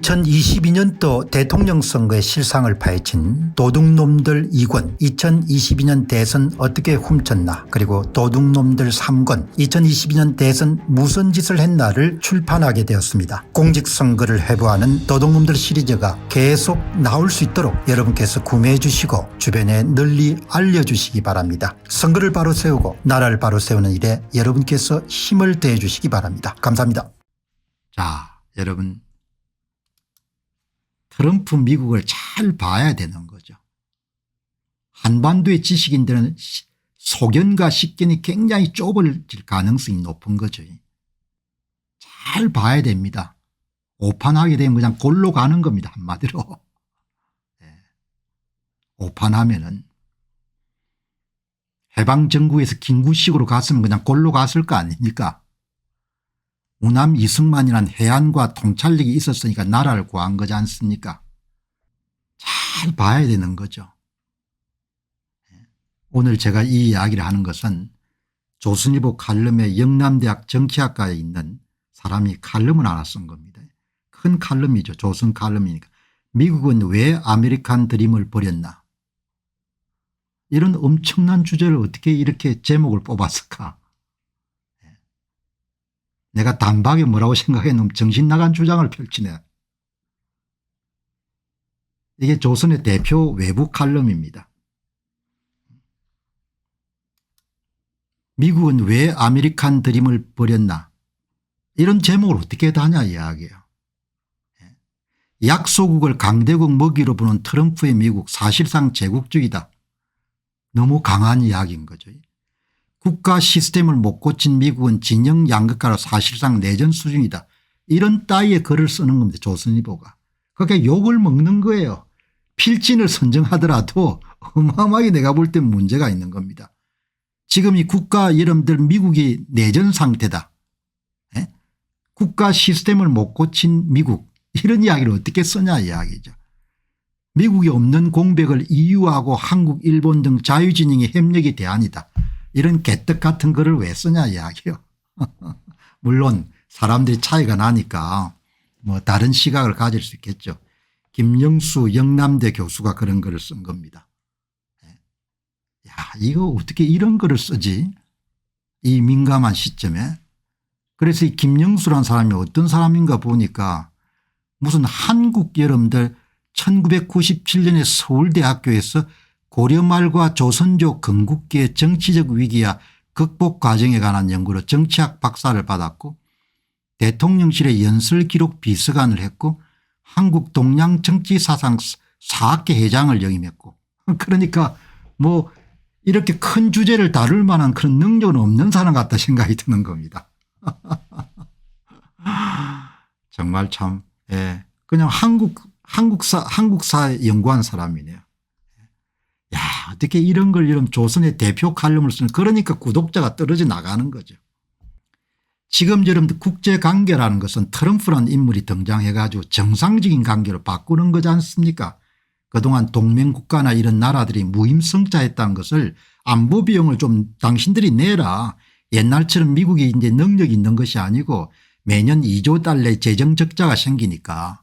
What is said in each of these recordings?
2022년도 대통령 선거의 실상을 파헤친 도둑놈들 2권 2022년 대선 어떻게 훔쳤나, 그리고 도둑놈들 3권 2022년 대선 무슨 짓을 했나를 출판하게 되었습니다. 공직선거를 회부하는 도둑놈들 시리즈가 계속 나올 수 있도록 여러분께서 구매해 주시고 주변에 널리 알려주시기 바랍니다. 선거를 바로 세우고 나라를 바로 세우는 일에 여러분께서 힘을 더해 주시기 바랍니다. 감사합니다. 자, 여러분, 트럼프 미국을 잘 봐야 되는 거죠. 한반도의 지식인들은 소견과 식견이 굉장히 좁아질 가능성이 높은 거죠. 잘 봐야 됩니다. 오판하게 되면 그냥 골로 가는 겁니다, 한마디로. 오판하면은 해방정국에서 김구식으로 갔으면 그냥 골로 갔을 거 아닙니까? 우남 이승만이란 해안과 통찰력이 있었으니까 나라를 구한 거지 않습니까? 잘 봐야 되는 거죠. 오늘 제가 이 이야기를 하는 것은 조선일보 칼럼에 영남대학 정치학과에 있는 사람이 칼럼을 하나 쓴 겁니다. 큰 칼럼이죠. 조선 칼럼이니까. 미국은 왜 아메리칸 드림을 버렸나. 이런 엄청난 주제를 어떻게 이렇게 제목을 뽑았을까. 내가 단박에 뭐라고 생각했는데 정신 나간 주장을 펼치네. 이게 조선의 대표 외부 칼럼입니다. 미국은 왜 아메리칸 드림을 버렸나. 이런 제목을 어떻게 다냐 이야기예요. 약소국을 강대국 먹이로 보는 트럼프의 미국, 사실상 제국주의다. 너무 강한 이야기인 거죠. 국가 시스템을 못 고친 미국은 진영 양극화로 사실상 내전 수준이다. 이런 따위의 글을 쓰는 겁니다. 조선일보가. 그러니까 욕을 먹는 거예요. 필진을 선정하더라도 어마어마하게 내가 볼 땐 문제가 있는 겁니다. 지금 이 국가 여러분들 미국이 내전 상태다. 국가 시스템을 못 고친 미국, 이런 이야기를 어떻게 쓰냐 이야기죠. 미국이 없는 공백을 EU하고 한국, 일본 등 자유진영의 협력이 대안이다. 이런 개떡 같은 글을 왜 쓰냐 이야기요. 물론 사람들이 차이가 나니까 뭐 다른 시각을 가질 수 있겠죠. 김영수 영남대 교수가 그런 글을 쓴 겁니다. 야, 이거 어떻게 이런 글을 쓰지? 이 민감한 시점에. 그래서 이 김영수라는 사람이 어떤 사람인가 보니까 무슨 한국 여러분들 1997년에 서울대학교에서 고려 말과 조선족 건국기의 정치적 위기와 극복 과정에 관한 연구로 정치학 박사를 받았고 대통령실의 연설기록 비서관을 했고 한국 동양 정치사상 4학회 회장을 역임했고, 그러니까 뭐 이렇게 큰 주제를 다룰 만한 그런 능력은 없는 사람 같다 생각이 드는 겁니다. 정말 참 그냥 한국사 연구한 사람이네요. 야, 어떻게 이런 걸 이런 조선의 대표 칼럼을 쓰는, 그러니까 구독자가 떨어져 나가는 거죠. 지금 여러분들 국제관계라는 것은 트럼프라는 인물이 등장해 가지고 정상적인 관계로 바꾸는 거지 않습니까? 그동안 동맹국가나 이런 나라들이 무임승차했다는 것을 안보 비용을 좀 당신들이 내라. 옛날처럼 미국이 이제 능력이 있는 것이 아니고 매년 2조 달러의 재정 적자가 생기니까,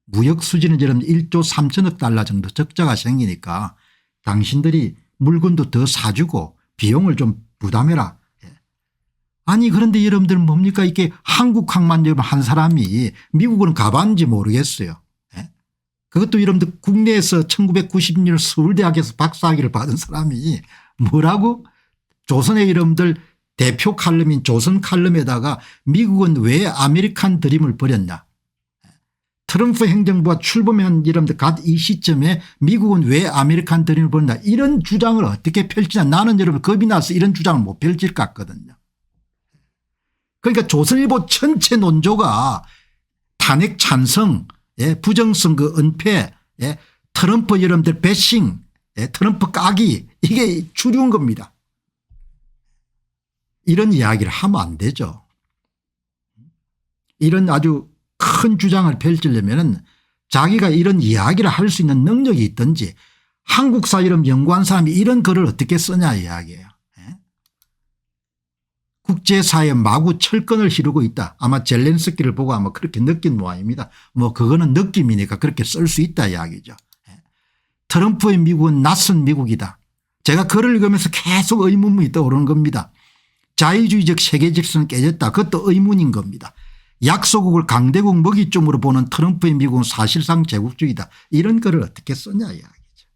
무역 수지는 여러분 1조 3천억 달러 정도 적자가 생기니까 당신들이 물건도 더 사주고 비용을 좀 부담해라. 아니 그런데 여러분들 뭡니까, 이게 한국학만 여러분 한 사람이 미국은 가봤는지 모르겠어요. 그것도 여러분들 국내에서 1990년 서울대학에서 박사학위를 받은 사람이 뭐라고 조선의 여러분들 대표 칼럼인 조선 칼럼에다가 미국은 왜 아메리칸 드림을 버렸냐. 트럼프 행정부가 출범한 여러분들 이 시점에 미국은 왜 아메리칸 드림을 버렸냐, 이런 주장을 어떻게 펼치냐. 나는 여러분 겁이 나서 이런 주장을 못 펼칠 것 같거든요. 그러니까 조선일보 전체 논조가 탄핵 찬성, 부정선거 은폐, 트럼프 여러분들 배싱, 트럼프 까기, 이게 주류인 겁니다. 이런 이야기를 하면 안 되죠. 이런 아주 큰 주장을 펼치려면 자기가 이런 이야기를 할 수 있는 능력이 있든지, 한국사 이름 연구한 사람이 이런 글을 어떻게 쓰냐 이야기예요. 국제사회에 마구 철권을 휘두르고 있다. 아마 젤렌스키를 보고 아마 그렇게 느낀 모양입니다. 뭐 그거는 느낌이니까 그렇게 쓸 수 있다 이야기죠. 트럼프의 미국은 낯선 미국이다. 제가 글을 읽으면서 계속 의문문이 떠오르는 겁니다. 자유주의적 세계 질서는 깨졌다. 그것도 의문인 겁니다. 약소국을 강대국 먹이점으로 보는 트럼프의 미국은 사실상 제국주의다. 이런 글을 어떻게 썼냐 이야기죠.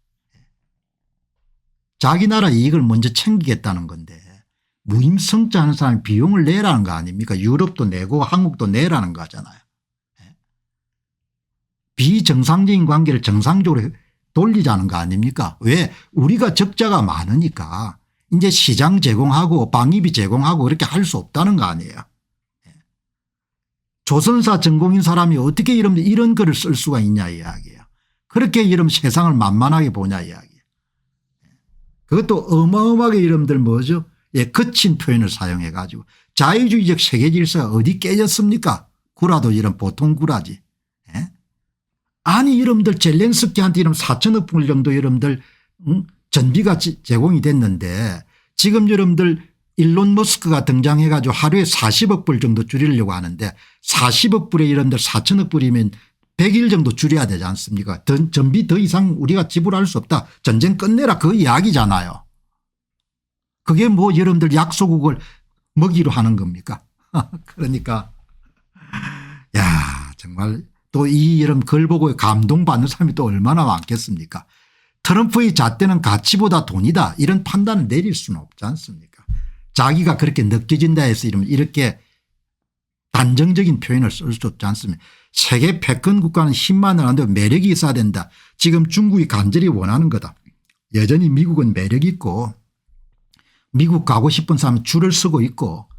자기 나라 이익을 먼저 챙기겠다는 건데 무임승차하는 사람이 비용을 내라는 거 아닙니까? 유럽도 내고 한국도 내라는 거잖아요. 비정상적인 관계를 정상적으로 돌리자는 거 아닙니까? 왜? 우리가 적자가 많으니까 이제 시장 제공하고 방위비 제공하고 그렇게 할 수 없다는 거 아니에요. 조선사 전공인 사람이 어떻게 이런 글을 쓸 수가 있냐 이야기예요. 그렇게 이러면 세상을 만만하게 보냐 이야기예요. 그것도 어마어마하게 이름들 뭐죠? 거친 표현을 사용해 가지고 자유주의적 세계 질서가 어디 깨졌습니까? 구라도 이런 보통 구라지. 아니 여러분들 젤렌스키한테 이런 4천억 불 정도 여러분들 전비가 제공이 됐는데 지금 여러분들 일론 머스크가 등장해 가지고 하루에 40억 불 정도 줄이려고 하는데 40억 불에 여러분들 4천억 불이면 100일 정도 줄여야 되지 않습니까? 전비 더 이상 우리가 지불할 수 없다. 전쟁 끝내라 그 이야기잖아요. 그게 뭐 여러분들 약소국을 먹이로 하는 겁니까? 그러니까 야 정말 또 이 이런 글 보고 감동받는 사람이 또 얼마나 많겠습니까? 트럼프의 잣대는 가치보다 돈이다 이런 판단을 내릴 수는 없지 않습니까? 자기가 그렇게 느껴진다 해서 이렇게 단정적인 표현을 쓸 수 없지 않습니까? 세계 패권 국가는 힘만은 안 되고 매력이 있어야 된다. 지금 중국이 간절히 원하는 거다. 여전히 미국은 매력이 있고 미국 가고 싶은 사람은 줄을 서고 있고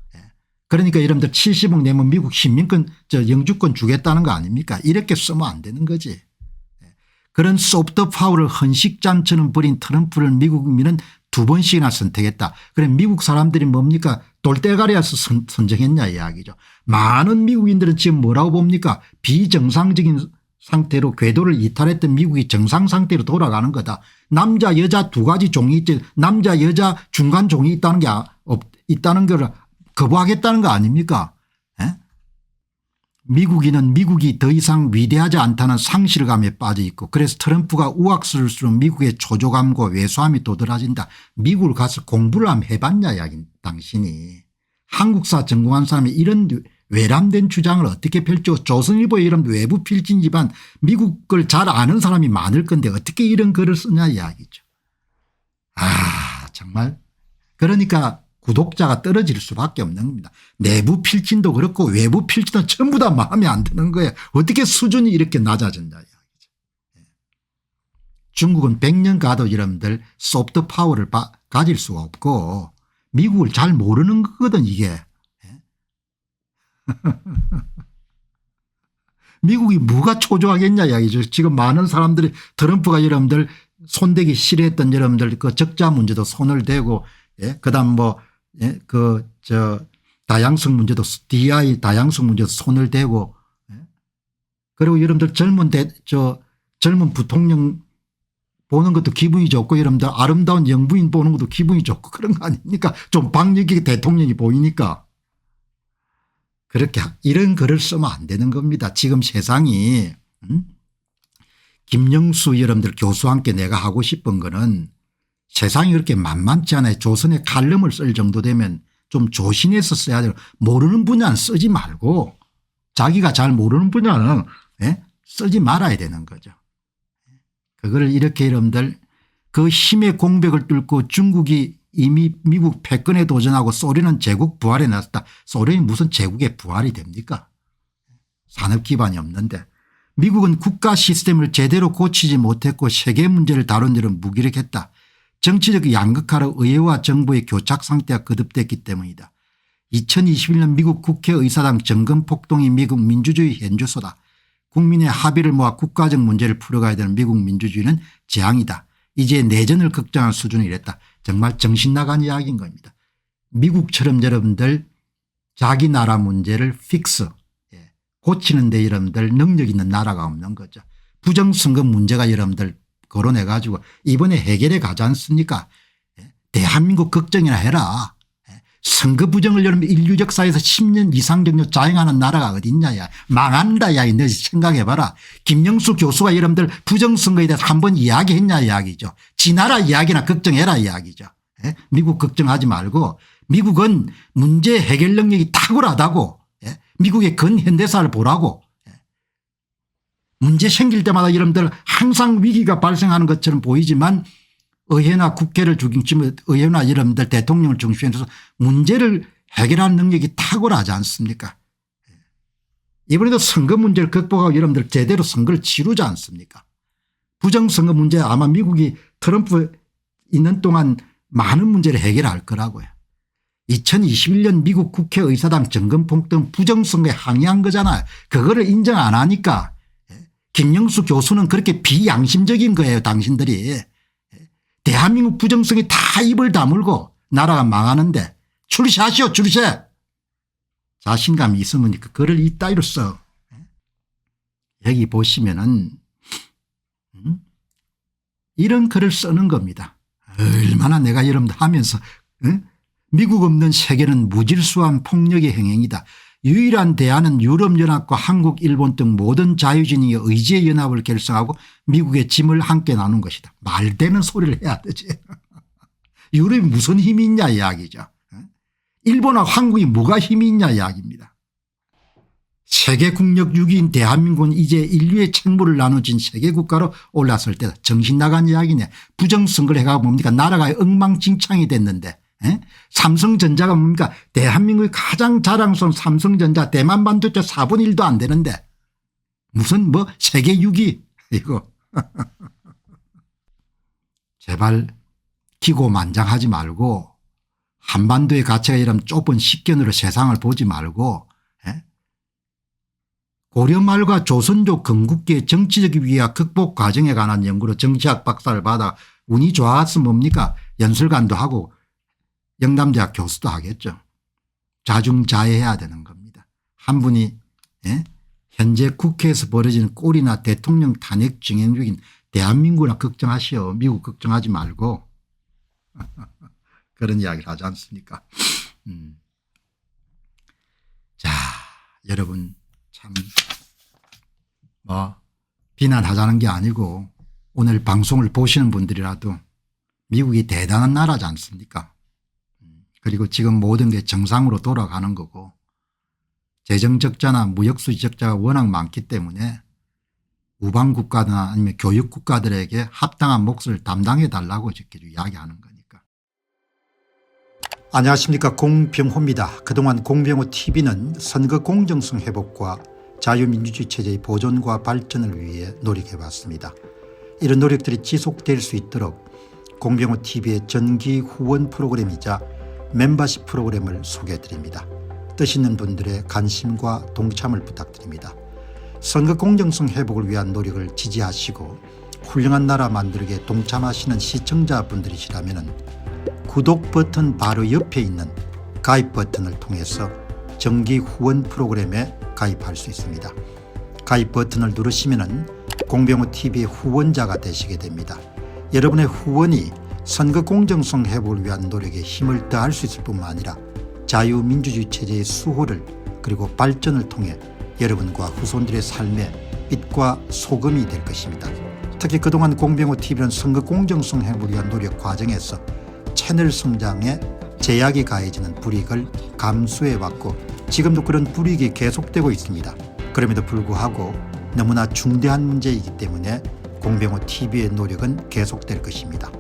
그러니까 여러분들 70억 내면 미국 시민권 영주권 주겠다는 거 아닙니까? 이렇게 쓰면 안 되는 거지. 그런 소프트 파워를 헌식잔처럼 벌인 트럼프를 미국 국민은 2번씩이나 선택했다. 그래 미국 사람들이 뭡니까? 돌대가리에서 선정했냐 이야기죠. 많은 미국인들은 지금 뭐라고 봅니까? 비정상적인 상태로 궤도를 이탈했던 미국이 정상 상태로 돌아가는 거다. 남자 여자 두 가지 종이 있지 남자 여자 중간 종이 있다는 게 있다는 걸 거부하겠다는 거 아닙니까? 미국인은 미국이 더 이상 위대하지 않다는 상실감에 빠져 있고 그래서 트럼프가 우악스러울수록 미국의 초조감과 왜소함이 도드라진다. 미국을 가서 공부를 한번 해봤냐 이야기 당신이. 한국사 전공한 사람이 이런 외람된 주장을 어떻게 펼쳐 조선일보에 이런 외부 필진 집안 미국을 잘 아는 사람이 많을 건데 어떻게 이런 글을 쓰냐 이야기죠. 아 정말 그러니까 구독자가 떨어질 수밖에 없는 겁니다. 내부 필진도 그렇고 외부 필진도 전부 다 마음에 안 드는 거예요. 어떻게 수준이 이렇게 낮아졌냐 이야기죠. 중국은 100년 가도 여러분들 소프트 파워를 가질 수가 없고 미국을 잘 모르는 거거든 이게. 미국이 뭐가 초조하겠냐 이야기죠. 지금 많은 사람들이 트럼프가 여러분들 손대기 싫어했던 여러분들 그 적자 문제도 손을 대고 그다음 뭐 다양성 문제도 DI 다양성 문제도 손을 대고 그리고 여러분들 젊은 부통령 보는 것도 기분이 좋고 여러분들 아름다운 영부인 보는 것도 기분이 좋고 그런 거 아닙니까? 좀 박력있게 대통령이 보이니까. 그렇게 이런 글을 쓰면 안 되는 겁니다. 지금 세상이 김영수 여러분들 교수와 함께 내가 하고 싶은 거는 세상이 그렇게 만만치 않아요. 조선의 칼럼을 쓸 정도 되면 좀 조심해서 써야 돼요. 모르는 분야는 쓰지 말고 자기가 잘 모르는 분야는 쓰지 말아야 되는 거죠. 그걸 이렇게 여러분들 그 힘의 공백을 뚫고 중국이 이미 미국 패권에 도전하고 소련은 제국 부활에 나섰다. 소련이 무슨 제국의 부활이 됩니까? 산업 기반이 없는데. 미국은 국가 시스템을 제대로 고치지 못했고 세계 문제를 다룬 일은 무기력했다. 정치적 양극화로 의회와 정부의 교착 상태가 거듭됐기 때문이다. 2021년 미국 국회의사당 정권폭동이 미국 민주주의 현주소다. 국민의 합의를 모아 국가적 문제를 풀어가야 되는 미국 민주주의는 재앙이다. 이제 내전을 걱정할 수준이 이랬다. 정말 정신 나간 이야기인 겁니다. 미국처럼 여러분들 자기 나라 문제를 픽스 고치는 데 여러분들 능력 있는 나라가 없는 거죠. 부정선거 문제가 여러분들 거론해 가지고 이번에 해결해 가지 않습니까? 대한민국 걱정이나 해라. 선거 부정을 여러분 인류 역사에서 10년 이상 정도 자행하는 나라가 어딨냐야. 망한다 야. 너 생각해봐라. 김영수 교수가 여러분들 부정선거에 대해서 한번 이야기했냐 이야기죠. 지 나라 이야기나 걱정해라 이야기죠. 예? 미국 걱정하지 말고 미국은 문제 해결 능력이 탁월하다고. 예? 미국의 근현대사를 보라고. 예? 문제 생길 때마다 여러분들 항상 위기가 발생하는 것처럼 보이지만 의회나 국회를 중심으로 의회나 여러분들 대통령을 중심으로 해서 문제를 해결하는 능력이 탁월하지 않습니까? 이번에도 선거 문제를 극복하고 여러분들 제대로 선거를 치르지 않습니까? 부정선거 문제 아마 미국이 트럼프 있는 동안 많은 문제를 해결할 거라고요. 2021년 미국 국회의사당 정권폭 등 부정선거에 항의한 거잖아요. 그거를 인정 안 하니까 김영수 교수는 그렇게 비양심적인 거예요. 당신들이. 대한민국 부정성이 다 입을 다물고 나라가 망하는데 출시하시오 출시. 자신감이 있으면 그거를 이따위로 써. 여기 보시면은 이런 글을 쓰는 겁니다. 얼마나 내가 여러분들 하면서 미국 없는 세계는 무질서한 폭력의 행행이다. 유일한 대안은 유럽연합과 한국 일본 등 모든 자유진영의 의지의 연합을 결성하고 미국의 짐을 함께 나눈 것이다. 말되는 소리를 해야 되지. 유럽이 무슨 힘이 있냐 이야기죠. 일본하고 한국이 뭐가 힘이 있냐 이야기입니다. 세계 국력 6위인 대한민국은 이제 인류의 책무를 나눠진 세계국가로 올랐을 때다. 정신 나간 이야기네. 부정선거를 해가 뭡니까 나라가 엉망진창이 됐는데 삼성전자가 뭡니까 대한민국의 가장 자랑스러운 삼성전자 대만 반도체 4분의 1도 안 되는데 무슨 뭐 세계 6위 이거. 제발 기고만장하지 말고 한반도의 가치가 이런 좁은 식견으로 세상을 보지 말고 고려 말과 조선족 건국기의 정치적 위기와 극복 과정에 관한 연구로 정치학 박사를 받아 운이 좋았으면 뭡니까 연설관도 하고 영남대학 교수도 하겠죠. 자중자애해야 되는 겁니다. 한 분이 현재 국회에서 벌어지는 꼴이나 대통령 탄핵 진행 중인 대한민국이나 걱정하시오. 미국 걱정하지 말고. 그런 이야기를 하지 않습니까? 자, 여러분 참 뭐 비난하자는 게 아니고 오늘 방송을 보시는 분들이라도 미국이 대단한 나라지 않습니까? 그리고 지금 모든 게 정상으로 돌아가는 거고 재정적자나 무역수지 적자가 워낙 많기 때문에 우방국가나 아니면 교육국가들에게 합당한 몫을 담당해 달라고 이렇게 이야기하는 거니까. 안녕하십니까 공병호입니다. 그동안 공병호TV는 선거 공정성 회복과 자유민주주의 체제의 보존과 발전을 위해 노력해왔습니다. 이런 노력들이 지속될 수 있도록 공병호TV의 정기 후원 프로그램이자 멤버십 프로그램을 소개해드립니다. 뜻 있는 분들의 관심과 동참을 부탁드립니다. 선거 공정성 회복을 위한 노력을 지지하시고 훌륭한 나라 만들기에 동참하시는 시청자분들이시라면 구독 버튼 바로 옆에 있는 가입 버튼을 통해서 정기 후원 프로그램에 가입할 수 있습니다. 가입 버튼을 누르시면 공병호TV의 후원자가 되시게 됩니다. 여러분의 후원이 선거 공정성 회복을 위한 노력에 힘을 더할 수 있을 뿐만 아니라 자유민주주의 체제의 수호를 그리고 발전을 통해 여러분과 후손들의 삶에 빛과 소금이 될 것입니다. 특히 그동안 공병호TV는 선거 공정성 회복을 위한 노력 과정에서 채널 성장에 제약이 가해지는 불이익을 감수해왔고 지금도 그런 불이익이 계속되고 있습니다. 그럼에도 불구하고 너무나 중대한 문제이기 때문에 공병호TV의 노력은 계속될 것입니다.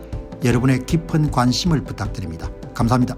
여러분의 깊은 관심을 부탁드립니다. 감사합니다.